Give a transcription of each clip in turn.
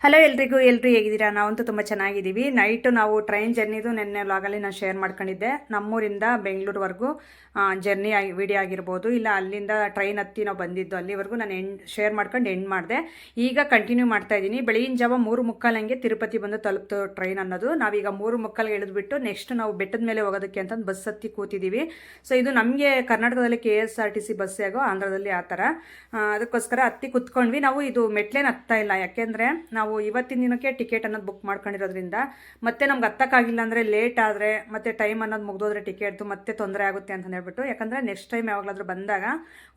Hello ಎಲ್ರಿಗೂ ಹೇಗಿದ್ದೀರಾ? ನಾವಂತೂ ತುಂಬ ಚೆನ್ನಾಗಿದ್ದೀವಿ. ನೈಟು ನಾವು ಟ್ರೈನ್ ಜರ್ನಿದು ನೆನ್ನೆ ವ್ಲಾಗಲ್ಲಿ ನಾನು ಶೇರ್ ಮಾಡ್ಕೊಂಡಿದ್ದೆ. ನಮ್ಮೂರಿಂದ ಬೆಂಗಳೂರುವರೆಗೂ ಜರ್ನಿ ವಿಡಿಯೋ ಆಗಿರ್ಬೋದು, ಇಲ್ಲ ಅಲ್ಲಿಂದ ಟ್ರೈನ್ ಹತ್ತಿ ನಾವು ಬಂದಿದ್ದು ಅಲ್ಲಿವರೆಗೂ ನಾನು ಶೇರ್ ಮಾಡ್ಕೊಂಡು ಎಂಡ್ ಮಾಡಿದೆ. ಈಗ ಕಂಟಿನ್ಯೂ ಮಾಡ್ತಾ ಇದ್ದೀನಿ. ಬೆಳಗಿನ ಜಾವ 3:45 ಹಂಗೆ ತಿರುಪತಿ ಬಂದು ತಲುಪ್ತು ಟ್ರೈನ್ ಅನ್ನೋದು. ನಾವೀಗ 3:45 ಇಳಿದ್ಬಿಟ್ಟು ನೆಕ್ಸ್ಟ್ ನಾವು ಬೆಟ್ಟದ ಮೇಲೆ ಹೋಗೋದಕ್ಕೆ ಅಂತ ಬಸ್ ಹತ್ತಿ ಕೂತಿದ್ದೀವಿ. ಸೊ ಇದು ನಮಗೆ ಕರ್ನಾಟಕದಲ್ಲಿ KSRTC ಬಸ್ ಆಗೋ, ಆಂಧ್ರದಲ್ಲಿ ಆ ಥರ. ಅದಕ್ಕೋಸ್ಕರ ಹತ್ತಿ ಕುತ್ಕೊಂಡ್ವಿ. ನಾವು ಇದು ಮೆಟ್ಲೇನು ಹತ್ತಾ ಇಲ್ಲ, ಯಾಕೆಂದರೆ ನಾವು ಇವತ್ತಿನ ದಿನಕ್ಕೆ ಟಿಕೆಟ್ ಅನ್ನೋದು ಬುಕ್ ಮಾಡ್ಕೊಂಡಿರೋದ್ರಿಂದ ಮತ್ತೆ ನಮ್ಗೆ ಹತ್ತಕ್ಕಾಗಿಲ್ಲ ಅಂದರೆ ಲೇಟ್ ಆದರೆ ಮತ್ತೆ ಟೈಮ್ ಅನ್ನೋದು ಮುಗಿದೋದ್ರೆ ಟಿಕೆಟ್ದು ಮತ್ತೆ ತೊಂದರೆ ಆಗುತ್ತೆ ಅಂತ ಹೇಳ್ಬಿಟ್ಟು, ಯಾಕಂದರೆ ನೆಕ್ಸ್ಟ್ ಟೈಮ್ ಯಾವಾಗಲಾದ್ರೂ ಬಂದಾಗ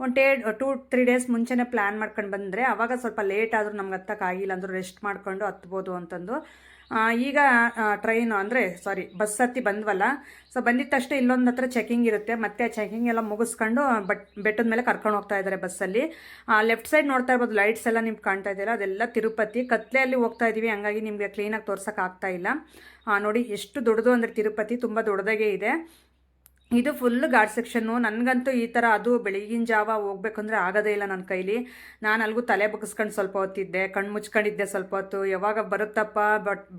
ಒಂದು 2-3 ಡೇಸ್ ಮುಂಚೆನೇ ಪ್ಲ್ಯಾನ್ ಮಾಡ್ಕೊಂಡು ಬಂದರೆ ಅವಾಗ ಸ್ವಲ್ಪ ಲೇಟ್ ಆದರೂ ನಮ್ಗೆ ಹತ್ತಕ್ಕಾಗಿಲ್ಲ ಅಂದರೂ ರೆಸ್ಟ್ ಮಾಡ್ಕೊಂಡು ಹತ್ಬೋದು ಅಂತಂದು ಈಗ ಟ್ರೈನು ಬಸ್ ಹತ್ತಿ ಬಂದ್ವಲ್ಲ. ಸೊ ಬಂದಿದ್ದ ತಕ್ಷಣ ಇಲ್ಲೊಂದು ಹತ್ರ ಚೆಕಿಂಗ್ ಇರುತ್ತೆ, ಮತ್ತೆ ಆ ಚೆಕಿಂಗ್ ಎಲ್ಲ ಮುಗಿಸ್ಕೊಂಡು ಬೆಟ್ಟದ ಮೇಲೆ ಕರ್ಕೊಂಡು ಹೋಗ್ತಾ ಇದ್ದಾರೆ ಬಸ್ಸಲ್ಲಿ. ಲೆಫ್ಟ್ ಸೈಡ್ ನೋಡ್ತಾ ಇರ್ಬೋದು, ಲೈಟ್ಸ್ ಎಲ್ಲ ನಿಮ್ಗೆ ಕಾಣ್ತಾ ಇದೆಯಲ್ಲ, ಅದೆಲ್ಲ ತಿರುಪತಿ ಕತ್ಲೆಯಲ್ಲಿ ಹೋಗ್ತಾ ಇದ್ದೀವಿ. ಹಂಗಾಗಿ ನಿಮಗೆ ಕ್ಲೀನಾಗಿ ತೋರ್ಸೋಕ್ಕಾಗ್ತಾ ಇಲ್ಲ. ನೋಡಿ ಎಷ್ಟು ದೊಡ್ಡದು ಅಂದರೆ ತಿರುಪತಿ ತುಂಬ ದೊಡ್ಡದಾಗೇ ಇದೆ. ಇದು ಫುಲ್ ಘಾಟ್ ಸೆಕ್ಷನ್ನು. ನನಗಂತೂ ಈ ಥರ ಅದು ಬೆಳಗಿನ ಜಾವ ಹೋಗ್ಬೇಕಂದ್ರೆ ಆಗೋದೇ ಇಲ್ಲ ನನ್ನ ಕೈಲಿ. ನಾನು ಅಲ್ಲಿಗೂ ತಲೆ ಬಗ್ಗಿಸ್ಕೊಂಡು ಸ್ವಲ್ಪ ಹೊತ್ತಿದ್ದೆ, ಕಣ್ಣು ಮುಚ್ಕೊಂಡಿದ್ದೆ ಸ್ವಲ್ಪ ಹೊತ್ತು, ಯಾವಾಗ ಬರುತ್ತಪ್ಪ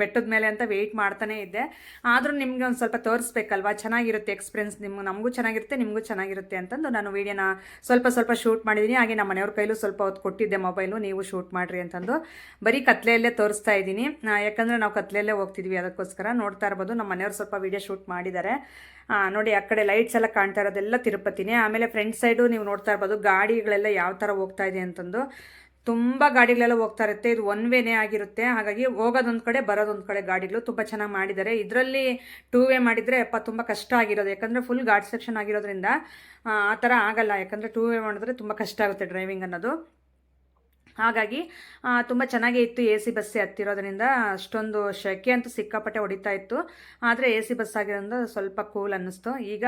ಬೆಟ್ಟದ ಮೇಲೆ ಅಂತ ವೆಯ್ಟ್ ಮಾಡ್ತಾನೇ ಇದ್ದೆ. ಆದರೂ ನಿಮಗೆ ಒಂದು ಸ್ವಲ್ಪ ತೋರಿಸ್ಬೇಕಲ್ವಾ, ಚೆನ್ನಾಗಿರುತ್ತೆ ಎಕ್ಸ್ಪೀರಿಯನ್ಸ್, ನಮಗೂ ಚೆನ್ನಾಗಿರುತ್ತೆ ನಿಮಗೂ ಚೆನ್ನಾಗಿರುತ್ತೆ ಅಂತಂದು ನಾನು ವೀಡಿಯೋನ ಸ್ವಲ್ಪ ಶೂಟ್ ಮಾಡಿದ್ದೀನಿ. ಹಾಗೆ ನಮ್ಮ ಮನೆಯವ್ರ ಕೈಲೂ ಸ್ವಲ್ಪ ಹೊತ್ತು ಕೊಟ್ಟಿದ್ದೆ ಮೊಬೈಲು, ನೀವು ಶೂಟ್ ಮಾಡಿರಿ ಅಂತಂದು. ಬರೀ ಕತ್ಲೆಯಲ್ಲೇ ತೋರಿಸ್ತಾ ಇದ್ದೀನಿ, ಯಾಕಂದರೆ ನಾವು ಕತ್ಲೆಯಲ್ಲೇ ಹೋಗ್ತಿದ್ವಿ. ಅದಕ್ಕೋಸ್ಕರ ನೋಡ್ತಾ ಇರ್ಬೋದು ನಮ್ಮ ಮನೆಯವ್ರು ಸ್ವಲ್ಪ ವೀಡಿಯೋ ಶೂಟ್ ಮಾಡಿದ್ದಾರೆ. ನೋಡಿ ಆ ಕಡೆ ಲೈಟ್ಸ್ ಎಲ್ಲ ಕಾಣ್ತಾ ಇರೋದೆಲ್ಲ ತಿರುಪತಿನೇ. ಆಮೇಲೆ ಫ್ರಂಟ್ ಸೈಡು ನೀವು ನೋಡ್ತಾ ಇರ್ಬೋದು ಗಾಡಿಗಳೆಲ್ಲ ಯಾವ ಥರ ಹೋಗ್ತಾ ಇದೆ ಅಂತಂದು. ತುಂಬ ಗಾಡಿಗಳೆಲ್ಲ ಹೋಗ್ತಾ ಇರುತ್ತೆ. ಇದು ಒನ್ ವೇನೇ ಆಗಿರುತ್ತೆ, ಹಾಗಾಗಿ ಹೋಗೋದೊಂದು ಕಡೆ ಬರೋದೊಂದು ಕಡೆ ಗಾಡಿಗಳು ತುಂಬ ಚೆನ್ನಾಗಿ ಮಾಡಿದ್ದಾರೆ. ಇದರಲ್ಲಿ 2 ವೇ ಮಾಡಿದರೆ ತುಂಬ ಕಷ್ಟ ಆಗಿರೋದು, ಯಾಕಂದರೆ ಫುಲ್ ಘಾಟ್ ಸೆಕ್ಷನ್ ಆಗಿರೋದ್ರಿಂದ ಆ ಥರ ಆಗಲ್ಲ. ಯಾಕಂದರೆ 2 ವೇ ಮಾಡಿದ್ರೆ ತುಂಬ ಕಷ್ಟ ಆಗುತ್ತೆ ಡ್ರೈವಿಂಗ್ ಅನ್ನೋದು. ಹಾಗಾಗಿ ತುಂಬ ಚೆನ್ನಾಗೇ ಇತ್ತು. AC ಬಸ್ಸೇ ಹತ್ತಿರೋದ್ರಿಂದ ಅಷ್ಟೊಂದು ಶೆಕೆ ಅಂತೂ ಸಿಕ್ಕಾಪಟ್ಟೆ ಹೊಡಿತಾ ಇತ್ತು. ಆದರೆ AC ಬಸ್ ಆಗಿರೋದ್ರಿಂದ ಸ್ವಲ್ಪ ಕೂಲ್ ಅನ್ನಿಸ್ತು. ಈಗ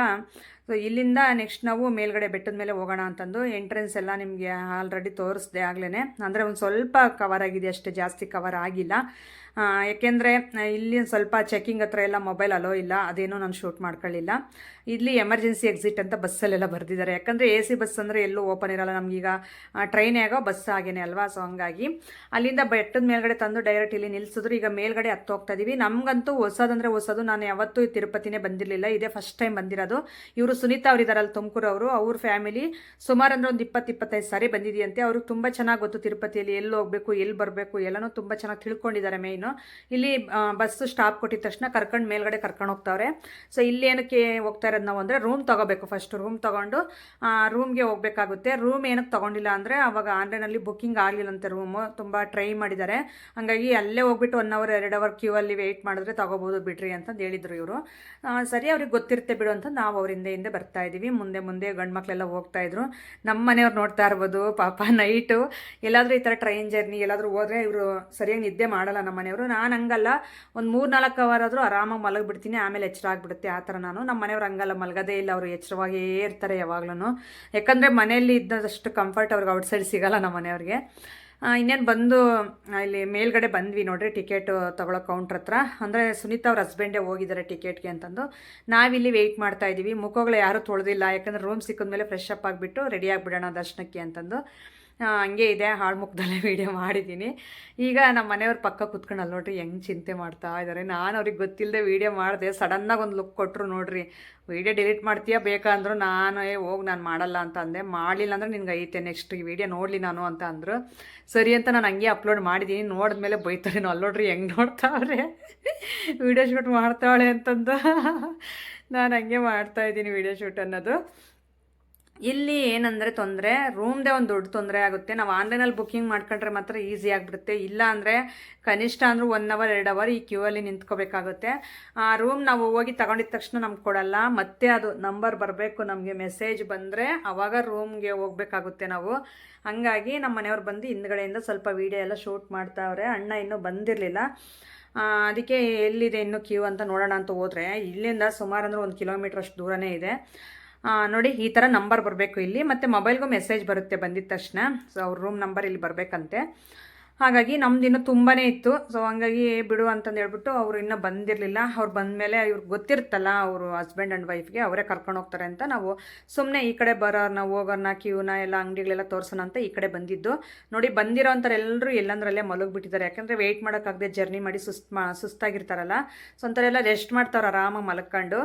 ಇಲ್ಲಿಂದ ನೆಕ್ಸ್ಟ್ ನಾವು ಮೇಲ್ಗಡೆ ಬೆಟ್ಟದ ಮೇಲೆ ಹೋಗೋಣ ಅಂತಂದು ಎಂಟ್ರೆನ್ಸ್ ಎಲ್ಲ ನಿಮಗೆ ಆಲ್ರೆಡಿ ತೋರಿಸ್ದೆ ಆಗ್ಲೇ. ಅಂದರೆ ಒಂದು ಸ್ವಲ್ಪ ಕವರ್ ಆಗಿದೆ ಅಷ್ಟೇ, ಜಾಸ್ತಿ ಕವರ್ ಆಗಿಲ್ಲ. ಯಾಕೆಂದರೆ ಇಲ್ಲಿ ಸ್ವಲ್ಪ ಚೆಕಿಂಗ್ ಹತ್ರ ಎಲ್ಲ ಮೊಬೈಲ್ ಅಲೋ ಇಲ್ಲ, ಅದೇನೋ ನಾನು ಶೂಟ್ ಮಾಡ್ಕೊಳ್ಳಿಲ್ಲ. ಇಲ್ಲಿ ಎಮರ್ಜೆನ್ಸಿ ಎಕ್ಸಿಟ್ ಅಂತ ಬಸ್ಸಲ್ಲೆಲ್ಲ ಬರೆದಿದ್ದಾರೆ, ಯಾಕಂದರೆ AC ಬಸ್ ಅಂದರೆ ಎಲ್ಲೂ ಓಪನ್ ಇರೋಲ್ಲ. ನಮಗೀಗ ಟ್ರೈನ್ ಆಗೋ ಬಸ್ ಆಗೇನೆ ಅಲ್ವಾ. ಸೊ ಹಂಗಾಗಿ ಅಲ್ಲಿಂದ ಬೆಟ್ಟದ ಮೇಲ್ಗಡೆ ತಂದು ಡೈರೆಕ್ಟ್ ಇಲ್ಲಿ ನಿಲ್ಲಿಸಿದ್ರು. ಈಗ ಮೇಲ್ಗಡೆ ಹತ್ತು ಹೋಗ್ತಾ ಇದ್ದೀವಿ. ನಮಗಂತೂ ಹೊಸದು, ನಾನು ಯಾವತ್ತೂ ತಿರುಪತಿನೇ ಬಂದಿರಲಿಲ್ಲ, ಇದೇ ಫಸ್ಟ್ ಟೈಮ್ ಬಂದಿರೋದು. ಇವರು ಸುನೀತಾ ಅವ್ರು ಇದ್ದಾರಲ್ಲ, ತುಮಕೂರು ಅವರು, ಅವ್ರ ಫ್ಯಾಮಿಲಿ ಸುಮಾರು ಅಂದರೆ ಒಂದು 20-25 ಸಾರಿ ಬಂದಿದೆಯಂತೆ. ಅವ್ರಿಗೆ ತುಂಬ ಚೆನ್ನಾಗಿ ಗೊತ್ತು ತಿರುಪತಿಯಲ್ಲಿ ಎಲ್ಲಿ ಹೋಗಬೇಕು ಎಲ್ಲಿ ಬರಬೇಕು ಎಲ್ಲನೂ ತುಂಬ ಚೆನ್ನಾಗಿ ತಿಳ್ಕೊಂಡಿದ್ದಾರೆ. ಮೇಯ್ನು ಇಲ್ಲಿ ಬಸ್ಸು ಸ್ಟಾಪ್ ಕೊಟ್ಟಿದ ತಕ್ಷಣ ಕರ್ಕೊಂಡು ಮೇಲ್ಗಡೆ ಕರ್ಕೊಂಡು ಹೋಗ್ತಾವ್ರೆ. ಸೊ ಇಲ್ಲಿ ಏನಕ್ಕೆ ಹೋಗ್ತಾ ಇರೋದು ನಾವು ಅಂದರೆ ರೂಮ್ ತೊಗೋಬೇಕು. ಫಸ್ಟ್ ರೂಮ್ ತೊಗೊಂಡು ರೂಮ್ಗೆ ಹೋಗಬೇಕಾಗುತ್ತೆ. ರೂಮ್ ಏನಕ್ಕೆ ತೊಗೊಂಡಿಲ್ಲ ಅಂದರೆ ಅವಾಗ ಆನ್ಲೈನಲ್ಲಿ ಬುಕ್ಕಿಂಗ್ ಆಗಲಿಲ್ಲಂತೆ ರೂಮು, ತುಂಬ ಟ್ರೈ ಮಾಡಿದ್ದಾರೆ. ಹಾಗಾಗಿ ಅಲ್ಲೇ ಹೋಗ್ಬಿಟ್ಟು 1 ಅವರ್ 2 ಅವರ್ ಕ್ಯೂ ಅಲ್ಲಿ ವೆಯ್ಟ್ ಮಾಡಿದ್ರೆ ತೊಗೋಬೋದು ಬಿಡ್ರಿ ಅಂತಂದು ಹೇಳಿದರು ಇವರು. ಸರಿ, ಅವ್ರಿಗೆ ಗೊತ್ತಿರುತ್ತೆ ಬಿಡು ಅಂತ ನಾವು ಅವರಿಂದ ಹಿಂದೆ ಬರ್ತಾ ಇದ್ದೀವಿ. ಮುಂದೆ ಗಂಡು ಮಕ್ಕಳೆಲ್ಲ ಹೋಗ್ತಾಯಿದ್ರು. ನಮ್ಮ ಮನೆಯವ್ರು ನೋಡ್ತಾ ಇರ್ಬೋದು, ಪಾಪ ನೈಟು ಎಲ್ಲಾದರೂ ಈ ಥರ ಟ್ರೈನ್ ಜರ್ನಿ ಎಲ್ಲಾದರೂ ಹೋದರೆ ಇವರು ಸರಿಯಾಗಿ ನಿದ್ದೆ ಮಾಡಲ್ಲ ನಮ್ಮ ಮನೆಯವರು. ನಾನು ಹಂಗಲ್ಲ, ಒಂದು 3-4 ಅವರ್ ಆದರೂ ಆರಾಮಾಗಿ ಮಲಗಿಬಿಡ್ತೀನಿ, ಆಮೇಲೆ ಎಚ್ಚರ ಆಗಿಬಿಡುತ್ತೆ ಆ ಥರ. ನಮ್ಮ ಮನೆಯವ್ರು ಹಂಗಲ್ಲ, ಮಲಗೋದೇ ಇಲ್ಲ, ಅವರು ಎಚ್ಚರವಾಗೇ ಇರ್ತಾರೆ ಯಾವಾಗ್ಲೂ. ಯಾಕಂದರೆ ಮನೆಯಲ್ಲಿ ಇದ್ದಷ್ಟು ಕಂಫರ್ಟ್ ಅವ್ರಿಗೆ ಔಟ್ಸೈಡ್ ಸಿಗೋಲ್ಲ ನಮ್ಮ ಮನೆಯವ್ರಿಗೆ. ಇನ್ನೇನು ಬಂದು ಇಲ್ಲಿ ಮೇಲ್ಗಡೆ ಬಂದ್ವಿ ನೋಡ್ರಿ, ಟಿಕೆಟ್ ತೊಗೊಳೋ ಕೌಂಟ್ರ್ ಹತ್ರ. ಅಂದರೆ ಸುನೀತಾ ಅವ್ರ ಹಸ್ಬೆಂಡೇ ಹೋಗಿದ್ದಾರೆ ಟಿಕೆಟ್ಗೆ ಅಂತಂದು. ನಾವಿಲ್ಲಿ ವೆಯ್ಟ್ ಮಾಡ್ತಾ ಇದ್ದೀವಿ. ಮುಖಗಳು ಯಾರೂ ತೊಳೆದಿಲ್ಲ, ಯಾಕಂದರೆ ರೂಮ್ ಸಿಕ್ಕಿದ್ಮೇಲೆ ಫ್ರೆಶ್ ಅಪ್ ಆಗಿಬಿಟ್ಟು ರೆಡಿ ಆಗಿಬಿಡೋಣ ದರ್ಶನಕ್ಕೆ ಅಂತಂದು. ಹಂಗೆ ಇದೆ, ಹಾಳು ಮುಖದಲ್ಲೇ ವೀಡಿಯೋ ಮಾಡಿದ್ದೀನಿ. ಈಗ ನಮ್ಮ ಮನೆಯವ್ರ ಪಕ್ಕ ಕೂತ್ಕೊಂಡು ಅಲ್ಲಿ ನೋಡ್ರಿ ಹೆಂಗೆ ಚಿಂತೆ ಮಾಡ್ತಾ ಇದ್ದಾರೆ. ನಾನು ಅವ್ರಿಗೆ ಗೊತ್ತಿಲ್ಲದೆ ವೀಡಿಯೋ ಮಾಡಿದೆ, ಸಡನ್ನಾಗಿ ಒಂದು ಲುಕ್ ಕೊಟ್ಟರು ನೋಡ್ರಿ. ವೀಡಿಯೋ ಡಿಲೀಟ್ ಮಾಡ್ತೀಯಾ ಬೇಕಂದ್ರು ನಾನು ಹೋಗಿ ನಾನು ಮಾಡಲ್ಲ ಅಂತ ಅಂದೆ. ಮಾಡಲಿಲ್ಲ ಅಂದರೆ ನಿನ್ಗೆ ಐತೆ ನೆಕ್ಸ್ಟ್ ಈ ವಿಡಿಯೋ ನೋಡಲಿ ನಾನು ಅಂತ ಅಂದರು. ಸರಿ ಅಂತ ನಾನು ಹಂಗೆ ಅಪ್ಲೋಡ್ ಮಾಡಿದ್ದೀನಿ. ನೋಡಿದ್ಮೇಲೆ ಬೈತಾರೆ, ಅಲ್ಲಿ ನೋಡ್ರಿ ಹೆಂಗೆ ನೋಡ್ತಾವ್ರೆ, ವೀಡಿಯೋ ಶೂಟ್ ಮಾಡ್ತಾವಳೆ ಅಂತಂದು. ನಾನು ಹಂಗೆ ಮಾಡ್ತಾಯಿದ್ದೀನಿ ವೀಡಿಯೋ ಶೂಟ್ ಅನ್ನೋದು. ಇಲ್ಲಿ ಏನಂದರೆ ತೊಂದರೆ, ರೂಮ್ದೇ ಒಂದು ದೊಡ್ಡ ತೊಂದರೆ ಆಗುತ್ತೆ. ನಾವು ಆನ್ಲೈನಲ್ಲಿ ಬುಕ್ಕಿಂಗ್ ಮಾಡ್ಕೊಂಡ್ರೆ ಮಾತ್ರ ಈಸಿ ಆಗಿಬಿಡುತ್ತೆ. ಇಲ್ಲ ಅಂದರೆ ಕನಿಷ್ಠ ಅಂದರೂ 1 ಅವರ್ 2 ಅವರ್ ಈ ಕ್ಯೂ ಅಲ್ಲಿ ನಿಂತ್ಕೋಬೇಕಾಗುತ್ತೆ. ಆ ರೂಮ್ ನಾವು ಹೋಗಿ ತಗೊಂಡಿದ ತಕ್ಷಣ ನಮ್ಗೆ ಕೊಡಲ್ಲ, ಮತ್ತೆ ಅದು ನಂಬರ್ ಬರಬೇಕು, ನಮಗೆ ಮೆಸೇಜ್ ಬಂದರೆ ಆವಾಗ ರೂಮ್ಗೆ ಹೋಗಬೇಕಾಗುತ್ತೆ ನಾವು. ಹಾಗಾಗಿ ನಮ್ಮ ಮನೆಯವ್ರು ಬಂದು ಹಿಂದ್ಗಡೆಯಿಂದ ಸ್ವಲ್ಪ ವೀಡಿಯೋ ಎಲ್ಲ ಶೂಟ್ ಮಾಡ್ತಾವ್ರೆ. ಅಣ್ಣ ಇನ್ನೂ ಬಂದಿರಲಿಲ್ಲ, ಅದಕ್ಕೆ ಎಲ್ಲಿದೆ ಇನ್ನೂ ಕ್ಯೂ ಅಂತ ನೋಡೋಣ ಅಂತ ಹೋದರೆ ಇಲ್ಲಿಂದ ಸುಮಾರು ಅಂದರೆ 1 ಕಿಲೋಮೀಟ್ರ್ ಅಷ್ಟು ದೂರನೇ ಇದೆ. ನೋಡಿ ಈ ಥರ ನಂಬರ್ ಬರಬೇಕು ಇಲ್ಲಿ, ಮತ್ತು ಮೊಬೈಲ್ಗೂ ಮೆಸೇಜ್ ಬರುತ್ತೆ ಬಂದಿದ್ದ ತಕ್ಷಣ. ಸೊ ಅವ್ರ ರೂಮ್ ನಂಬರ್ ಇಲ್ಲಿ ಬರಬೇಕಂತೆ. ಹಾಗಾಗಿ ನಮ್ದು ಇನ್ನೂ ತುಂಬಾ ಇತ್ತು. ಸೊ ಹಂಗಾಗಿ ಬಿಡು ಅಂತಂದು ಹೇಳ್ಬಿಟ್ಟು ಅವರು ಇನ್ನೂ ಬಂದಿರಲಿಲ್ಲ. ಅವ್ರು ಬಂದಮೇಲೆ ಇವ್ರಿಗೆ ಗೊತ್ತಿರುತ್ತಲ್ಲ ಅವರು ಹಸ್ಬೆಂಡ್ ಆ್ಯಂಡ್ ವೈಫ್ಗೆ ಅವರೇ ಕರ್ಕೊಂಡು ಹೋಗ್ತಾರೆ ಅಂತ ನಾವು ಸುಮ್ಮನೆ ಈ ಕಡೆ ಬರೋರ್ನ ಹೋಗೋರ್ನ ಕ್ಯೂನ ಎಲ್ಲ ಅಂಗಡಿಗಳೆಲ್ಲ ತೋರಿಸೋಣ ಅಂತ ಈ ಕಡೆ ಬಂದಿದ್ದು. ನೋಡಿ ಬಂದಿರೋ ಅಂಥವ್ರು ಎಲ್ಲರೂ ಎಲ್ಲಂದ್ರಲ್ಲೇ ಮಲಗಿಬಿಟ್ಟಿದ್ದಾರೆ. ಯಾಕಂದರೆ ವೆಯ್ಟ್ ಮಾಡೋಕ್ಕಾಗದೆ ಜರ್ನಿ ಮಾಡಿ ಸುಸ್ತಾಗಿರ್ತಾರಲ್ಲ. ಸೊ ಅಂಥವರೆಲ್ಲ ರೆಸ್ಟ್ ಮಾಡ್ತಾವ್ರು ಆರಾಮಾಗಿ ಮಲ್ಕೊಂಡು.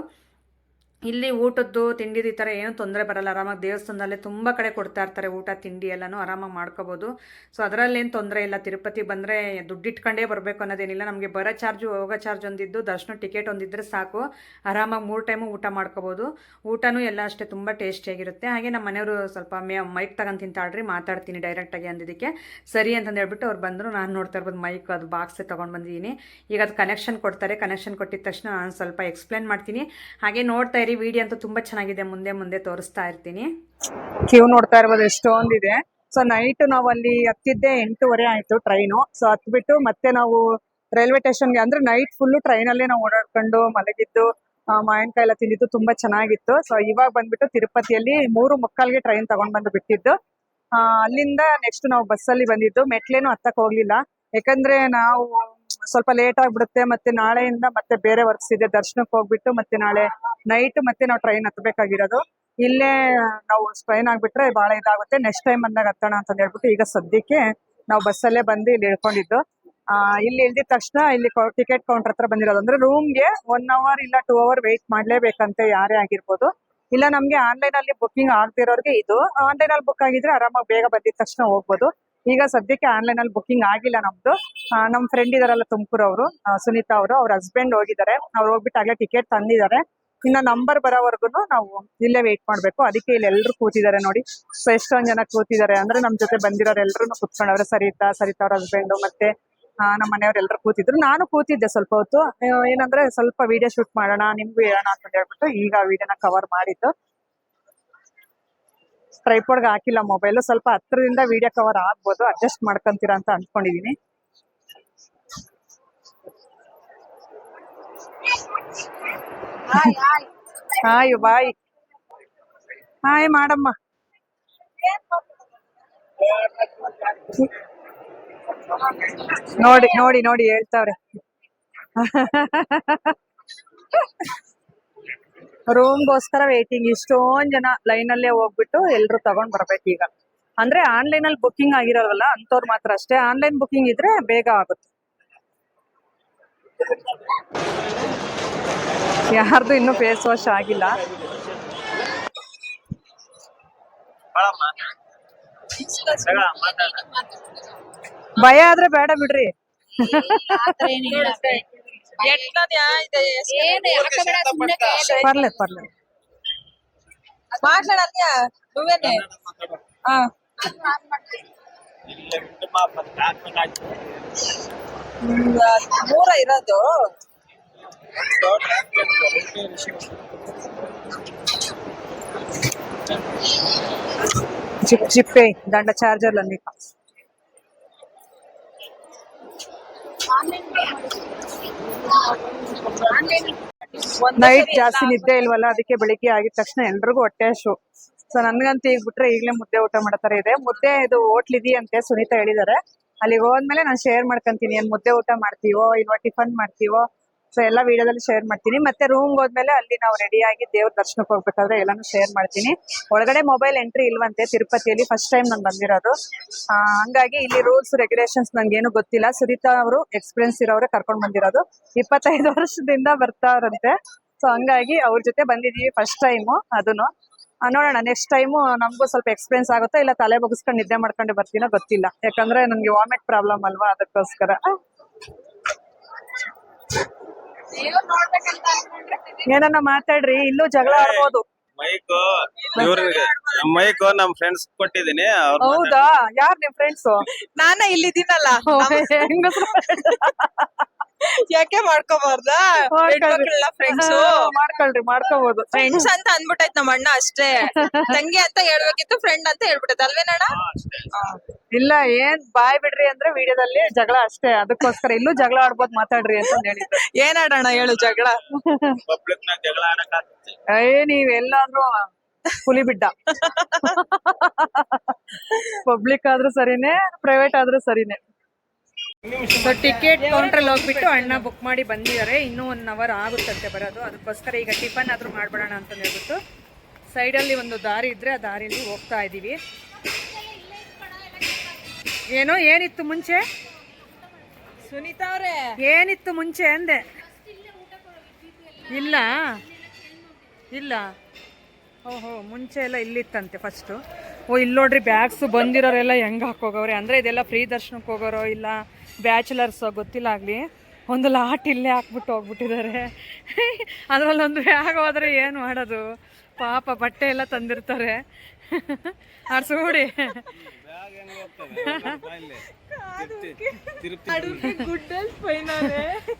ಇಲ್ಲಿ ಊಟದ್ದು ತಿಂಡಿದು ಈ ಥರ ಏನೂ ತೊಂದರೆ ಬರಲ್ಲ. ಆರಾಮಾಗಿ ದೇವಸ್ಥಾನದಲ್ಲೇ ತುಂಬ ಕಡೆ ಕೊಡ್ತಾ ಇರ್ತಾರೆ ಊಟ ತಿಂಡಿ ಎಲ್ಲನೂ ಆರಾಮಾಗಿ ಮಾಡ್ಕೋಬೋದು. ಸೊ ಅದರಲ್ಲೇನು ತೊಂದರೆ ಇಲ್ಲ. ತಿರುಪತಿ ಬಂದರೆ ದುಡ್ಡಿಟ್ಕೊಂಡೇ ಬರಬೇಕು ಅನ್ನೋದೇನಿಲ್ಲ. ನಮಗೆ ಬರೋ ಚಾರ್ಜು ಹೋಗೋ ಚಾರ್ಜ್ ಒಂದಿದ್ದು ದರ್ಶನ ಟಿಕೆಟ್ ಒಂದಿದ್ದರೆ ಸಾಕು, ಆರಾಮಾಗಿ 3 ಟೈಮು ಊಟ ಮಾಡ್ಕೋಬೋದು. ಊಟನೂ ಎಲ್ಲ ಅಷ್ಟೇ ತುಂಬ ಟೇಸ್ಟಿಯಾಗಿರುತ್ತೆ. ಹಾಗೆ ನಮ್ಮ ಮನೆಯವರು ಸ್ವಲ್ಪ ಮೈಕ್ ತಗೊಂಡು ತಿಂತಾಳ್ರಿ, ಮಾತಾಡ್ತೀನಿ ಡೈರೆಕ್ಟಾಗಿ ಅಂದಿದ್ದಕ್ಕೆ ಸರಿ ಅಂತಂದು ಹೇಳ್ಬಿಟ್ಟು ಅವ್ರು ಬಂದರು. ನಾನು ನೋಡ್ತಾ ಇರ್ಬೋದು ಮೈಕ್ ಅದು ಬಾಕ್ಸೇ ತೊಗೊಂಡು ಬಂದಿದ್ದೀನಿ. ಈಗ ಅದು ಕನೆಕ್ಷನ್ ಕೊಡ್ತಾರೆ. ಕನೆಕ್ಷನ್ ಕೊಟ್ಟಿದ ತಕ್ಷಣ ನಾನು ಸ್ವಲ್ಪ ಎಕ್ಸ್ಪ್ಲೇನ್ ಮಾಡ್ತೀನಿ. ಹಾಗೆ ನೋಡ್ತಾ ವಿಡಿಯೋ ಅಂತೂ ತುಂಬಾ ಚೆನ್ನಾಗಿದೆ. ಮುಂದೆ ಮುಂದೆ ತೋರಿಸ್ತಾ ಇರ್ತೀನಿ. ಕ್ಯೂ ನೋಡ್ತಾ ಇರ್ಬೋದು ಎಷ್ಟೊಂದಿದೆ. ಸೊ ನೈಟ್ ನಾವು ಅಲ್ಲಿ ಹತ್ತಿದ್ದೆ 8:30 ಆಯ್ತು ಟ್ರೈನು. ಸೊ ಹತ್ಬಿಟ್ಟು ಮತ್ತೆ ನಾವು ರೈಲ್ವೆ ಸ್ಟೇಷನ್ಗೆ, ಅಂದ್ರೆ ನೈಟ್ ಫುಲ್ಲು ಟ್ರೈನಲ್ಲೇ ನಾವು ಓಡಾಡ್ಕೊಂಡು ಮಲಗಿದ್ದು, ಮಾವಿನಕಾಯಿ ಎಲ್ಲ ತಿಂದಿದ್ದು ತುಂಬಾ ಚೆನ್ನಾಗಿತ್ತು. ಸೊ ಇವಾಗ ಬಂದ್ಬಿಟ್ಟು ತಿರುಪತಿಯಲ್ಲಿ 3:45ಗೆ ಟ್ರೈನ್ ತಗೊಂಡ್ ಬಂದು ಬಿಟ್ಟಿದ್ದು. ಅಲ್ಲಿಂದ ನೆಕ್ಸ್ಟ್ ನಾವು ಬಸ್ಸಲ್ಲಿ ಬಂದಿದ್ದು. ಮೆಟ್ಲೇನು ಹತ್ತಕ್ ಹೋಗ್ಲಿಲ್ಲ, ಯಾಕಂದ್ರೆ ನಾವು ಸ್ವಲ್ಪ ಲೇಟ್ ಆಗ್ಬಿಡುತ್ತೆ. ಮತ್ತೆ ನಾಳೆಯಿಂದ ಮತ್ತೆ ಬೇರೆ ವರ್ಕ್ಸ್ ಇದೆ, ದರ್ಶನಕ್ಕೆ ಹೋಗ್ಬಿಟ್ಟು ಮತ್ತೆ ನಾಳೆ ನೈಟ್ ಮತ್ತೆ ನಾವು ಟ್ರೈನ್ ಹತ್ತಬೇಕಾಗಿರೋದು. ಇಲ್ಲೇ ನಾವು ಟ್ರೈನ್ ಆಗ್ಬಿಟ್ರೆ ಬಹಳ ಇದಾಗುತ್ತೆ. ನೆಕ್ಸ್ಟ್ ಟೈಮ್ ಬಂದಾಗ ಹತ್ತೋಣ ಅಂತ ಹೇಳ್ಬಿಟ್ಟು ಈಗ ಸದ್ಯಕ್ಕೆ ನಾವು ಬಸ್ಸಲ್ಲೇ ಬಂದು ಇಲ್ಲಿ ಇಳ್ಕೊಂಡಿದ್ದು. ಇಲ್ಲಿ ಇಳ್ದಿದ ತಕ್ಷಣ ಇಲ್ಲಿ ಟಿಕೆಟ್ ಕೌಂಟರ್ ಹತ್ರ ಬಂದಿರೋದು. ಅಂದ್ರೆ ರೂಮ್ಗೆ 1 ಅವರ್ ಇಲ್ಲ 2 ಅವರ್ ವೆಯ್ಟ್ ಮಾಡ್ಲೇಬೇಕಂತೆ, ಯಾರೇ ಆಗಿರ್ಬೋದು. ಇಲ್ಲ ನಮ್ಗೆ ಆನ್ಲೈನ್ ಅಲ್ಲಿ ಬುಕ್ಕಿಂಗ್ ಆಗದಿರೋರ್ಗೆ ಇದು. ಆನ್ಲೈನ್ ಅಲ್ಲಿ ಬುಕ್ ಆಗಿದ್ರೆ ಆರಾಮಾಗಿ ಬೇಗ ಬಂದಿದ ತಕ್ಷಣ ಹೋಗ್ಬೋದು. ಈಗ ಸದ್ಯಕ್ಕೆ ಆನ್ಲೈನ್ ಅಲ್ಲಿ ಬುಕ್ಕಿಂಗ್ ಆಗಿಲ್ಲ ನಮ್ದು. ನಮ್ ಫ್ರೆಂಡ್ ಇದಾರಲ್ಲ ತುಮಕೂರು ಅವರು, ಸುನೀತಾ ಅವರು, ಅವ್ರ ಹಸ್ಬೆಂಡ್ ಹೋಗಿದ್ದಾರೆ. ಅವ್ರು ಹೋಗ್ಬಿಟ್ಟು ಆಗ್ಲೇ ಟಿಕೆಟ್ ತಂದಿದ್ದಾರೆ. ಇನ್ನ ನಂಬರ್ ಬರೋವರೆಗೂ ನಾವು ಇಲ್ಲೇ ವೇಟ್ ಮಾಡ್ಬೇಕು. ಅದಕ್ಕೆ ಇಲ್ಲಿ ಎಲ್ರು ಕೂತಿದ್ದಾರೆ ನೋಡಿ. ಸೊ ಎಷ್ಟೊಂದ್ ಜನ ಕೂತಿದ್ದಾರೆ ಅಂದ್ರೆ ನಮ್ ಜೊತೆ ಬಂದಿರೋರು ಎಲ್ರು ಕೂತ್ಕೊಂಡವ್ರೆ. ಸರಿತಾ ಅವ್ರ ಹಸ್ಬೆಂಡ್ ಮತ್ತೆ ನಮ್ಮ ಮನೆಯವ್ರು ಎಲ್ರು ಕೂತಿದ್ರು. ನಾನು ಕೂತಿದ್ದೆ ಸ್ವಲ್ಪ ಹೊತ್ತು. ಏನಂದ್ರೆ ಸ್ವಲ್ಪ ವಿಡಿಯೋ ಶೂಟ್ ಮಾಡೋಣ, ನಿಮ್ಗೂ ಹೇಳೋಣ ಅಂತ ಹೇಳ್ಬಿಟ್ಟು ಈಗ ವಿಡಿಯೋನ ಕವರ್ ಮಾಡಿದ್ದು. ಟ್ರೈಪೋರ್ಡ್ಗೆ ಹಾಕಿಲ್ಲ ಮೊಬೈಲ್. ಸ್ವಲ್ಪ ಹತ್ರದಿಂದ ವಿಡಿಯೋ ಕವರ್ ಆಗ್ಬೋದು, ಅಡ್ಜಸ್ಟ್ ಮಾಡ್ಕೊಂತೀರಾ ಅಂತ ಅನ್ಕೊಂಡಿದೀನಿ. Hi bye. ಹಾಯ್ ಮಾಡಮ್ಮ. ನೋಡಿ ನೋಡಿ ನೋಡಿ ಹೇಳ್ತಾವ್ರೆ. ರೂಮ್ಗೋಸ್ಕರ ವೇಟಿಂಗ್. ಇಷ್ಟೊಂದ್ ಜನ ಲೈನ್ ಅಲ್ಲೇ ಹೋಗ್ಬಿಟ್ಟು ಎಲ್ರು ತಗೊಂಡ್ ಬರ್ಬೇಕು ಈಗ. ಅಂದ್ರೆ ಆನ್ಲೈನ್ ಅಲ್ಲಿ ಬುಕ್ಕಿಂಗ್ ಆಗಿರೋಲ್ಲ ಅಂತವ್ರು ಮಾತ್ರ ಅಷ್ಟೇ. ಆನ್ಲೈನ್ ಬುಕ್ಕಿಂಗ್ ಇದ್ರೆ ಬೇಗ ಆಗುತ್ತೆ. ಯಾರ್ದು ಇನ್ನೂ ಫೇಸ್ ವಾಶ್ ಆಗಿಲ್ಲ. ಭಯ ಆದ್ರೆ ಬೇಡ ಬಿಡ್ರಿ. ಪರ್లేదు ಪರ್లేదు. ಮಾತಾಡತ್ಯಾ నువ్వేనే. ಮೂರ ಇರೋದು. ಜಿಪ್ಪೆ ದಂಡ ಚಾರ್ಜರ್ ಅన్ని ನೈಟ್ ಜಾಸ್ತಿ ನಿದ್ದೆ ಇಲ್ವಲ್ಲ, ಅದಕ್ಕೆ ಬೆಳಿಗ್ಗೆ ಆಗಿದ ತಕ್ಷಣ ಎಲ್ರಿಗೂ ಹೊಟ್ಟೆ ಹಸು. ಸೊ ನನ್ಗಂತೂ ಈಗ ಬಿಟ್ರೆ ಈಗಲೇ ಮುದ್ದೆ ಊಟ ಮಾಡೋ ತರ ಇದೆ. ಮುದ್ದೆ ಇದು ಹೋಟ್ಲ್ ಇದೆಯಂತೆ, ಸುನೀತಾ ಹೇಳಿದಾರೆ. ಅಲ್ಲಿಗೆ ಹೋದ್ಮೇಲೆ ನಾನು ಶೇರ್ ಮಾಡ್ಕೊಂತೀನಿ, ಏನ್ ಮುದ್ದೆ ಊಟ ಮಾಡ್ತೀವೋ ಇಲ್ವಾ ಟಿಫನ್ ಮಾಡ್ತೀವೋ. ಸೊ ಎಲ್ಲ ವಿಡಿಯೋದಲ್ಲಿ ಶೇರ್ ಮಾಡ್ತೀನಿ. ಮತ್ತೆ ರೂಮ್ ಹೋದ್ಮೇಲೆ ಅಲ್ಲಿ ನಾವು ರೆಡಿ ಆಗಿ ದೇವ್ರ ದರ್ಶನಕ್ಕೆ ಹೋಗ್ಬೇಕಾದ್ರೆ ಎಲ್ಲಾನು ಶೇರ್ ಮಾಡ್ತೀನಿ. ಒಳಗಡೆ ಮೊಬೈಲ್ ಎಂಟ್ರಿ ಇಲ್ವಂತೆ ತಿರುಪತಿಯಲ್ಲಿ, ಫಸ್ಟ್ ಟೈಮ್ ನಾನು ಬಂದಿರೋದು. ಹಂಗಾಗಿ ಇಲ್ಲಿ ರೂಲ್ಸ್ ರೆಗ್ಯುಲೇಷನ್ಸ್ ನಂಗೇನು ಗೊತ್ತಿಲ್ಲ. ಸುನೀತಾ ಅವರು ಎಕ್ಸ್ಪೀರಿಯನ್ಸ್ ಇರೋರೆ ಕರ್ಕೊಂಡ್ ಬಂದಿರೋದು, 25 ವರ್ಷದಿಂದ ಬರ್ತಾರಂತೆ. ಸೊ ಹಂಗಾಗಿ ಅವ್ರ ಜೊತೆ ಬಂದಿದೀವಿ ಫಸ್ಟ್ ಟೈಮು. ಅದನ್ನು ನೋಡೋಣ, ನೆಕ್ಸ್ಟ್ ಟೈಮು ನಮಗೂ ಸ್ವಲ್ಪ ಎಕ್ಸ್ಪೀರಿಯನ್ಸ್ ಆಗುತ್ತಾ ಇಲ್ಲ ತಲೆ ಬಗ್ಸ್ಕೊಂಡು ನಿದ್ದೆ ಮಾಡ್ಕೊಂಡು ಬರ್ತೀನೋ ಗೊತ್ತಿಲ್ಲ. ಯಾಕಂದ್ರೆ ನನ್ಗೆ ವಾಮಿಟ್ ಪ್ರಾಬ್ಲಮ್ ಅಲ್ವಾ, ಅದಕ್ಕೋಸ್ಕರ. ಏನನ್ನ ಮಾತಾಡ್ರಿ, ಇಲ್ಲೂ ಜಗಳ ಆಡ್ಬೋದು. ಮೈಕ್ ನಮ್ ಫ್ರೆಂಡ್ಸ್ ಕೊಟ್ಟಿದ್ದೀನಿ. ಹೌದಾ, ಯಾರ್ ನಿಮ್ ಫ್ರೆಂಡ್ಸ್? ನಾನ ಇಲ್ಲಿದ್ದೀನಲ್ಲ. ಯಾಕೆ ಮಾಡ್ಕೋಬಾರ್ದ? ಫ್ರೆಂಡ್ಸ್ ಮಾಡ್ಕೋಬಹುದು. ಫ್ರೆಂಡ್ಸ್ ಅಂತ ಅನ್ಬಿಟ್ಟೈತ್ ನಮ್ಮ ಅಣ್ಣ ಅಷ್ಟೇ. ತಂಗಿ ಅಂತ ಹೇಳ್ಬೇಕಿತ್ತು, ಫ್ರೆಂಡ್ ಅಂತ ಹೇಳ್ಬಿಟ್ಟೈತ್ ಅಲ್ವೇನಣ್ಣ? ಇಲ್ಲ, ಏನ್ ಬಾಯ್ ಬಿಡ್ರಿ ಅಂದ್ರೆ ವಿಡಿಯೋದಲ್ಲಿ ಜಗಳ ಅಷ್ಟೇ, ಅದಕ್ಕೋಸ್ಕರ ಇಲ್ಲೂ ಜಗಳ ಆಡ್ಬೋದು, ಮಾತಾಡ್ರಿ ಅಂತ ಹೇಳಿದ್ರು. ಏನ್ ಆಡೋಣ ಹೇಳು ಜಗಳ? ನೀವೆಲ್ಲಾದ್ರೂ ಹುಲಿ ಬಿಡ್ಡ. ಪಬ್ಲಿಕ್ ಆದ್ರೂ ಸರಿನೇ, ಪ್ರೈವೇಟ್ ಆದ್ರೂ ಸರಿನೇ. ಸೊ ಟಿಕೆಟ್ ಕೌಂಟ್ರಲ್ಲಿ ಹೋಗ್ಬಿಟ್ಟು ಅಣ್ಣ ಬುಕ್ ಮಾಡಿ ಬಂದಿದ್ದಾರೆ. ಇನ್ನೂ 1 ಅವರ್ ಆಗುತ್ತಂತೆ ಬರೋದು. ಅದಕ್ಕೋಸ್ಕರ ಈಗ ಟಿಫನ್ ಆದರೂ ಮಾಡ್ಬಿಡೋಣ ಅಂತ ಹೇಳ್ಬಿಟ್ಟು ಸೈಡಲ್ಲಿ ಒಂದು ದಾರಿ ಇದ್ದರೆ ಆ ದಾರಿಯಲ್ಲಿ ಹೋಗ್ತಾ ಇದ್ದೀವಿ. ಏನೋ ಏನಿತ್ತು ಮುಂಚೆ? ಸುನೀತಾ ಅವ್ರೆ ಏನಿತ್ತು ಮುಂಚೆ ಅಂದೆ. ಇಲ್ಲ ಇಲ್ಲ, ಓಹೋ ಮುಂಚೆ ಎಲ್ಲ ಇಲ್ಲಿತ್ತಂತೆ ಫಸ್ಟು. ಓ ಇಲ್ಲಿ ನೋಡ್ರಿ ಬ್ಯಾಗ್ಸು ಬಂದಿರೋರೆಲ್ಲ ಹೆಂಗೆ ಹಾಕೋಗವ್ರೆ ಅಂದರೆ ಇದೆಲ್ಲ ಫ್ರೀ ದರ್ಶನಕ್ಕೆ ಹೋಗೋರೋ ಇಲ್ಲ ಬ್ಯಾಚುಲರ್ಸೋ ಗೊತ್ತಿಲ್ಲ ಆಗಲಿ. ಒಂದು ಲಾಟ್ ಇಲ್ಲೇ ಹಾಕ್ಬಿಟ್ಟು ಹೋಗ್ಬಿಟ್ಟಿದ್ದಾರೆ. ಅದರಲ್ಲೊಂದು ಬ್ಯಾಗ್ ಹೋದರೆ ಏನು ಮಾಡೋದು ಪಾಪ, ಬಟ್ಟೆ ಎಲ್ಲ ತಂದಿರ್ತಾರೆ ಅರ್ಸೂಡಿ.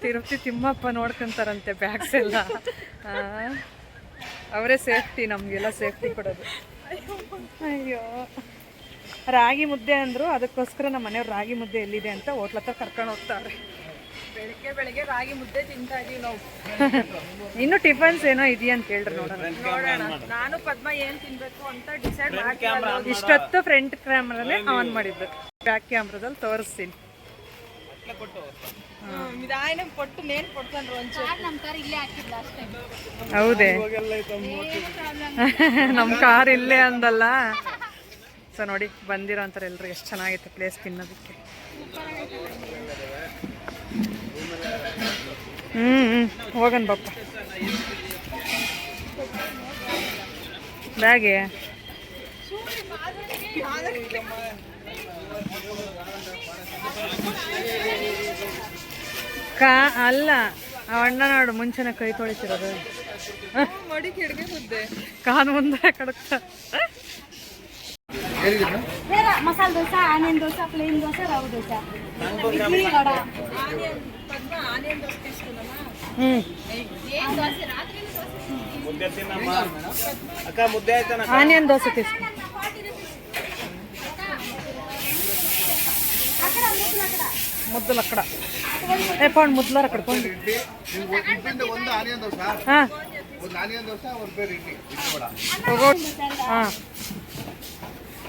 ತಿರುಪತಿ ತಿಮ್ಮಪ್ಪ ನೋಡ್ಕೊಂತಾರಂತೆ ಬ್ಯಾಗ್ಸ್ ಎಲ್ಲ. ಅವರೇ ಸೇಫ್ಟಿ, ನಮಗೆಲ್ಲ ಸೇಫ್ಟಿ ಕೊಡೋದು. ಅಯ್ಯೋ ರಾಗಿ ಮುದ್ದೆ ಅಂದರು, ಅದಕ್ಕೋಸ್ಕರ ನಮ್ಮ ಮನೆಯವ್ರು ರಾಗಿ ಮುದ್ದೆ ಎಲ್ಲಿದೆ ಅಂತ ಹೋಟ್ಲ ಹತ್ರ ಕರ್ಕೊಂಡು ಹೋಗ್ತಾರೆ. ಬೆಳಿಗ್ಗೆ ರಾಗಿ ಮುದ್ದೆ ತಿಂತಾ ಇದೀವಿ ನಾವು. ಇನ್ನು ಟಿಫನ್ಸ್ ಏನೋ ಇದೆಯಾ ಅಂತ ಹೇಳ್ರಿ ನೋಡೋಣ. ನಾನು ಪದ್ಮ ಏನ್ ತಿನ್ಬೇಕು ಅಂತ ಡಿಸೈಡ್ ಮಾಡಿ ಇಷ್ಟೊತ್ತು ಫ್ರಂಟ್ ಕ್ಯಾಮ್ರಲ್ಲೇ ಆನ್ ಮಾಡಿದ್ದು, ಬ್ಯಾಕ್ ಕ್ಯಾಮ್ರಾದಲ್ಲಿ ತೋರಿಸ್ತೀನಿ. ಕೊಟ್ಟು ನೇನ್ ಕೊಡ್ತಾನ್ರು ಹೌದೇ ನಮ್ಮ ಕಾರ್ ಇಲ್ಲೇ ಅಂದಲ್ಲ. ಸೊ ನೋಡಿ ಬಂದಿರೋ ಅಂತಾರೆ ಎಲ್ರು, ಎಷ್ಟು ಚೆನ್ನಾಗಿತ್ತು ಪ್ಲೇಸ್ ತಿನ್ನೋದಕ್ಕೆ. ಹೋಗೋಣ ಬಪ್ಪ. ಬ್ಯಾಗೆ ಅಲ್ಲ ಅಣ್ಣ ನೋಡು ಮುಂಚೆನೆ ಕೈ ತೊಳಿತಿರೋದು. ಮಡಿ ಕೆಡಗೆ ಮುದ್ದೆ ಕಾನ್ ಮುಂದೆ ಕಡಕ್ತ. ಮಸಾಲೆ ದೋಸೆ, ಆನಿಯನ್ ದೋಸೆ, ಪ್ಲೇನ್ ದೋಸೆ, ರವೆ ದೋಸೆ, ಇಡ್ಲಿ, ವಡ. ಆನಿಯನ್ ದೋಸೆ తీసుకున్నామా? ಆನಿಯನ್ ದೋಸೆ తీసుకో. ముద్దలు అక్కడ పోండి, ముద్దలు అక్కడ పోండి.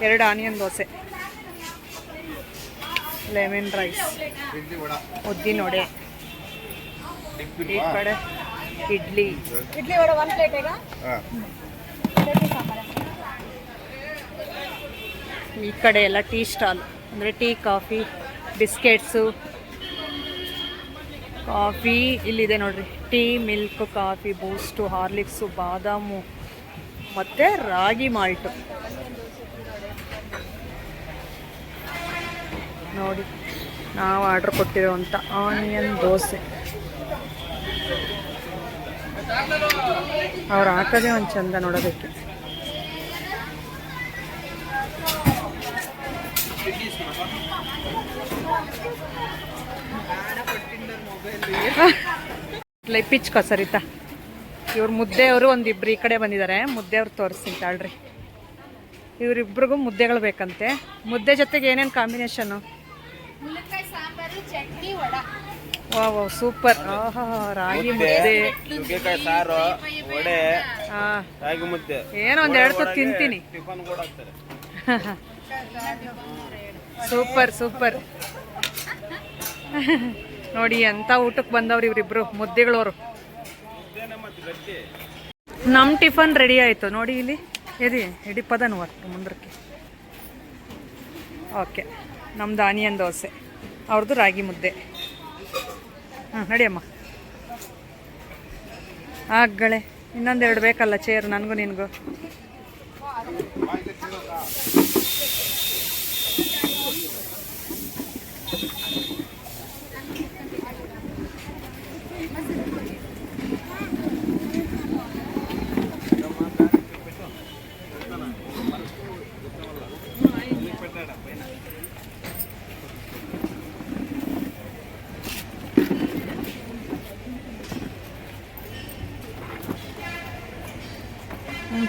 ಎರಡು ಆನಿಯನ್ ದೋಸೆ, ಲೆಮನ್ ರೈಸ್, ಉದ್ದಿನ ವಡೆ, ಈ ಕಡೆ ಇಡ್ಲಿ ವಡೆ 1 ಪ್ಲೇಟ್ ಈಗ. ಈ ಕಡೆ ಎಲ್ಲ ಟೀ ಸ್ಟಾಲ್, ಅಂದರೆ ಟೀ, ಕಾಫಿ, ಬಿಸ್ಕೆಟ್ಸು, ಕಾಫಿ ಇಲ್ಲಿದೆ ನೋಡ್ರಿ. Tea, milk, coffee, Boost, Horlicks, ಬಾದಾಮು ಮತ್ತು ರಾಗಿ ಮಾಲ್ಟು ನೋಡಿ. ನಾವು ಆರ್ಡ್ರ್ ಕೊಟ್ಟಿರೋವಂಥ ಆನಿಯನ್ ದೋಸೆ ಅವ್ರು ಹಾಕೋದೇ ಒಂದು ಚಂದ ನೋಡೋದಕ್ಕೆ. ಇಪ್ಪಿಚ್ಕೋ ಸರಿತಾ. ಇವ್ರು ಮುದ್ದೆಯವರು ಒಂದಿಬ್ರು ಈ ಕಡೆ ಬಂದಿದ್ದಾರೆ, ಮುದ್ದೆಯವ್ರು ತೋರಿಸ್ತೀನಿ ತಾಳ್ರಿ. ಇವರಿಬ್ರಿಗೂ ಮುದ್ದೆಗಳು ಬೇಕಂತೆ. ಮುದ್ದೆ ಜೊತೆಗೆ ಏನೇನು ಕಾಂಬಿನೇಷನ್ನು? ವಾ ವಾ ಸೂಪರ್. ಆಹಾ ರಾಗಿ ಮುದ್ದೆ, ಸಾರು, ವಡೆ, ರಾಗಿ ಮುದ್ದೆ ಏನೋ ಒಂದು 2 ತುತ್ತು ತಿಂತೀನಿ. ಟಿಫನ್ ಕೂಡ ಆಗ್ತಾರೆ. Super super. ನೋಡಿ ಎಂಥ ಊಟಕ್ಕೆ ಬಂದವ್ರು ಇವರಿಬ್ರು ಮುದ್ದೆಗಳವರು. ನಮ್ಮ ಟಿಫನ್ ರೆಡಿ ಆಯಿತು ನೋಡಿ. ಇಲ್ಲಿ ಎದಿ ಇಡೀ ಪದನು ಒಟ್ಟು ಮುಂದಕ್ಕೆ. ಓಕೆ, ನಮ್ದು ಆನಿಯನ್ ದೋಸೆ, ಅವ್ರದ್ದು ರಾಗಿ ಮುದ್ದೆ. ನಡಿಯಮ್ಮ. ಆಗಳೆ ಇನ್ನೊಂದೆರಡು ಬೇಕಲ್ಲ ಚೇರ್, ನನಗೂ ನಿನಗೂ.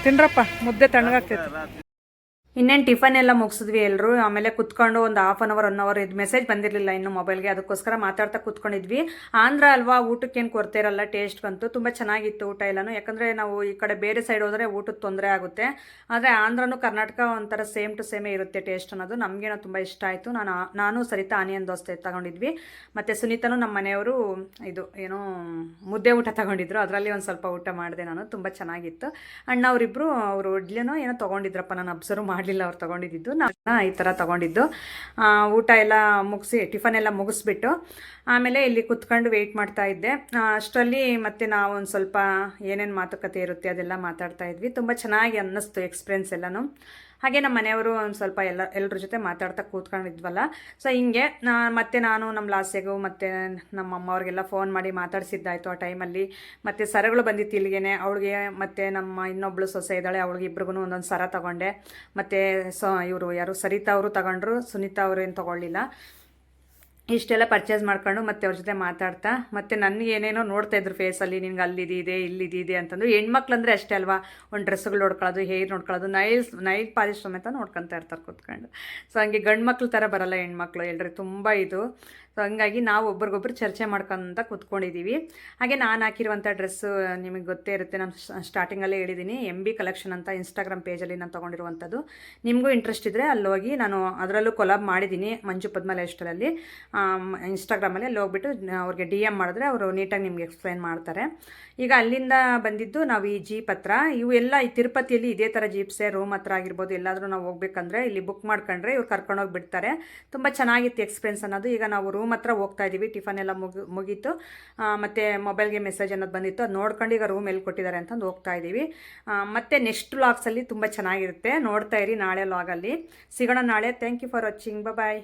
ತಿನ್ರಪ್ಪ, ಮುದ್ದೆ ತಣ್ಣಗಾಗ್ತೈತೆ. ಇನ್ನೇನು ಟಿಫನ್ ಎಲ್ಲ ಮುಗಿಸಿದ್ವಿ ಎಲ್ಲರೂ. ಆಮೇಲೆ ಕುತ್ಕೊಂಡು ಒಂದು 1/2 ಇದು ಮೆಸೇಜ್ ಬಂದಿರಲಿಲ್ಲ ಇನ್ನು ಮೊಬೈಲ್ಗೆ, ಅದಕ್ಕೋಸ್ಕರ ಮಾತಾಡ್ತಾ ಕೂತ್ಕೊಂಡಿದ್ವಿ. ಆಂಧ್ರ ಅಲ್ವಾ, ಊಟಕ್ಕೇನು ಕೊರತೆ ಇರಲ್ಲ, ಟೇಸ್ಟ್ ಬಂತು. ತುಂಬ ಚೆನ್ನಾಗಿತ್ತು ಊಟ ಎಲ್ಲನೂ. ಯಾಕಂದರೆ ನಾವು ಈ ಕಡೆ ಬೇರೆ ಸೈಡ್ ಹೋದರೆ ಊಟದ ತೊಂದರೆ ಆಗುತ್ತೆ. ಆದರೆ ಆಂಧ್ರನೂ ಕರ್ನಾಟಕ ಒಂಥರ ಸೇಮ್ ಟು ಸೇಮೇ ಇರುತ್ತೆ ಟೇಸ್ಟ್ ಅನ್ನೋದು. ನಮಗೇನೋ ತುಂಬ ಇಷ್ಟ ಆಯಿತು. ನಾನು ಸರಿತಾ ಆನಿಯನ್ ದೋಸೆ ತಗೊಂಡಿದ್ವಿ. ಮತ್ತು ಸುನೀತನೂ ನಮ್ಮ ಮನೆಯವರು ಇದು ಏನೋ ಮುದ್ದೆ ಊಟ ತಗೊಂಡಿದ್ರು. ಅದರಲ್ಲಿ ಒಂದು ಸ್ವಲ್ಪ ಊಟ ಮಾಡಿದೆ ನಾನು. ತುಂಬ ಚೆನ್ನಾಗಿತ್ತು. ಅಣ್ಣ ಅವರಿಬ್ಬರು ಅವರು ಇಡ್ಲಿನೋ ಏನೋ ತೊಗೊಂಡಿದ್ರಪ್ಪ, ನಾನು ಅಬ್ಸರ್ವ್ ಮಾಡಲಿಲ್ಲ ಅವ್ರು ತೊಗೊಂಡಿದ್ದು. ನಾನು ಈ ಥರ ತೊಗೊಂಡಿದ್ದು. ಊಟ ಎಲ್ಲ ಮುಗಿಸಿ ಟಿಫನ್ ಎಲ್ಲ ಮುಗಿಸ್ಬಿಟ್ಟು ಆಮೇಲೆ ಇಲ್ಲಿ ಕುತ್ಕೊಂಡು ವೆಯ್ಟ್ ಮಾಡ್ತಾ ಇದ್ದೆ. ಅಷ್ಟರಲ್ಲಿ ಮತ್ತೆ ನಾವು ಒಂದು ಸ್ವಲ್ಪ ಏನೇನು ಮಾತುಕತೆ ಇರುತ್ತೆ ಅದೆಲ್ಲ ಮಾತಾಡ್ತಾ ಇದ್ವಿ. ತುಂಬ ಚೆನ್ನಾಗಿ ಅನ್ನಿಸ್ತು ಎಕ್ಸ್ಪೀರಿಯನ್ಸ್ ಎಲ್ಲನೂ. ಹಾಗೆ ನಮ್ಮ ಮನೆಯವರು ಒಂದು ಸ್ವಲ್ಪ ಎಲ್ಲರ ಜೊತೆ ಮಾತಾಡ್ತಾ ಕೂತ್ಕೊಂಡಿದ್ವಲ್ಲ. ಸೊ ಹಿಂಗೆ ಮತ್ತೆ ನಾನು ನಮ್ಮ ಲಾಸ್ಯಗೂ ಮತ್ತು ನಮ್ಮ ಅಮ್ಮವ್ರಿಗೆಲ್ಲ ಫೋನ್ ಮಾಡಿ ಮಾತಾಡಿಸಿದ್ದಾಯಿತು ಆ ಟೈಮಲ್ಲಿ. ಮತ್ತು ಸರಗಳು ಬಂದಿತ್ತು ಇಲ್ಲಿಗೆ ಅವಳಿಗೆ, ಮತ್ತು ನಮ್ಮ ಇನ್ನೊಬ್ಳು ಸೊಸೆ ಇದ್ದಾಳೆ ಅವಳಿಗೆ, ಇಬ್ರಿಗೂ ಒಂದೊಂದು ಸರ ತೊಗೊಂಡೆ. ಮತ್ತು ಇವರು ಯಾರು ಸರಿತಾ ಅವರು ತಗೊಂಡ್ರು, ಸುನೀತಾ ಅವರು ಏನು ತೊಗೊಳ್ಳಿಲ್ಲ. ಇಷ್ಟೆಲ್ಲ ಪರ್ಚೇಸ್ ಮಾಡ್ಕೊಂಡು ಮತ್ತೆ ಅವ್ರ ಜೊತೆ ಮಾತಾಡ್ತಾ, ಮತ್ತು ನನಗೆ ಏನೇನೋ ನೋಡ್ತಾಯಿದ್ರು ಫೇಸಲ್ಲಿ, ನಿನ್ಗೆ ಅಲ್ಲಿದೆ ಇಲ್ಲಿದೆ ಅಂತಂದು. ಹೆಣ್ಮಕ್ಳು ಅಂದರೆ ಅಷ್ಟೇ ಅಲ್ವಾ, ಒಂದು ಡ್ರೆಸ್ಗಳು ನೋಡ್ಕೊಳ್ಳೋದು, ಹೇರ್ ನೋಡ್ಕೊಳ್ಳೋದು, ನೈಲ್ ಪಾಲಿಶ್ ಸಮೇತ ನೋಡ್ಕೊತಾ ಇರ್ತಾರೆ ಕೂತ್ಕೊಂಡು. ಸೊ ಹಂಗೆ ಗಂಡು ಮಕ್ಳು ಥರ ಬರೋಲ್ಲ ಹೆಣ್ಮಕ್ಳು, ಎಲ್ಲರೂ ತುಂಬ ಇದು. ಸೊ ಹಂಗಾಗಿ ನಾವು ಒಬ್ರಿಗೊಬ್ರು ಚರ್ಚೆ ಮಾಡ್ಕೊತ ಕೂತ್ಕೊಂಡಿದ್ದೀವಿ. ಹಾಗೆ ನಾನು ಹಾಕಿರುವಂಥ ಡ್ರೆಸ್ಸು ನಿಮಗೆ ಗೊತ್ತೇ ಇರುತ್ತೆ, ನಾನು ಸ್ಟಾರ್ಟಿಂಗಲ್ಲೇ ಹೇಳಿದ್ದೀನಿ, MB ಕಲೆಕ್ಷನ್ ಅಂತ ಇನ್ಸ್ಟಾಗ್ರಾಮ್ ಪೇಜಲ್ಲಿ ನಾನು ತೊಗೊಂಡಿರುವಂಥದ್ದು. ನಿಮಗೂ ಇಂಟ್ರೆಸ್ಟ್ ಇದ್ದರೆ ಅಲ್ಲಿ ಹೋಗಿ, ನಾನು ಅದರಲ್ಲೂ ಕೊಲಾಬ್ ಮಾಡಿದ್ದೀನಿ ಮಂಜು ಪದ್ಮ ಲೈಫ್ ಸ್ಟೈಲಲ್ಲಿ ಇನ್ಸ್ಟಾಗ್ರಾಮಲ್ಲಿ. ಅಲ್ಲಿ ಹೋಗ್ಬಿಟ್ಟು ಅವ್ರಿಗೆ DM ಮಾಡಿದ್ರೆ ಅವರು ನೀಟಾಗಿ ನಿಮ್ಗೆ ಎಕ್ಸ್ಪ್ಲೈನ್ ಮಾಡ್ತಾರೆ. ಈಗ ಅಲ್ಲಿಂದ ಬಂದಿದ್ದು ನಾವು ಈ ಜೀಪ್ ಹತ್ರ. ಇವು ಎಲ್ಲ ಈ ತಿರುಪತಿಯಲ್ಲಿ ಇದೇ ಥರ ಜೀಪ್ಸೇ, ರೂಮ್ ಹತ್ರ ಆಗಿರ್ಬೋದು, ಎಲ್ಲಾದರೂ ನಾವು ಹೋಗ್ಬೇಕಂದ್ರೆ ಇಲ್ಲಿ ಬುಕ್ ಮಾಡ್ಕೊಂಡ್ರೆ ಇವ್ರು ಕರ್ಕೊಂಡೋಗಿ ಬಿಡ್ತಾರೆ. ತುಂಬ ಚೆನ್ನಾಗಿತ್ತು ಎಕ್ಸ್ಪೀರಿಯನ್ಸ್ ಅನ್ನೋದು. ಈಗ ನಾವು ರೂಮ್ ಹತ್ರ ಹೋಗ್ತಾ ಇದ್ದೀವಿ. ಟಿಫನ್ ಎಲ್ಲ ಮುಗೀತು. ಮತ್ತು ಮೊಬೈಲ್ಗೆ ಮೆಸೇಜ್ ಅನ್ನೋದು ಬಂದಿತ್ತು, ಅದು ನೋಡ್ಕೊಂಡು ಈಗ ರೂಮ್ ಎಲ್ಲಿ ಕೊಟ್ಟಿದ್ದಾರೆ ಅಂತಂದು ಹೋಗ್ತಾ ಇದ್ದೀವಿ. ಮತ್ತು ನೆಕ್ಸ್ಟ್ ವ್ಲಾಗ್ಸಲ್ಲಿ ತುಂಬ ಚೆನ್ನಾಗಿರುತ್ತೆ, ನೋಡ್ತಾ ಇರಿ. ನಾಳೆ ವ್ಲಾಗಲ್ಲಿ ಸಿಗೋಣ ನಾಳೆ. Thank you for watching. Bye.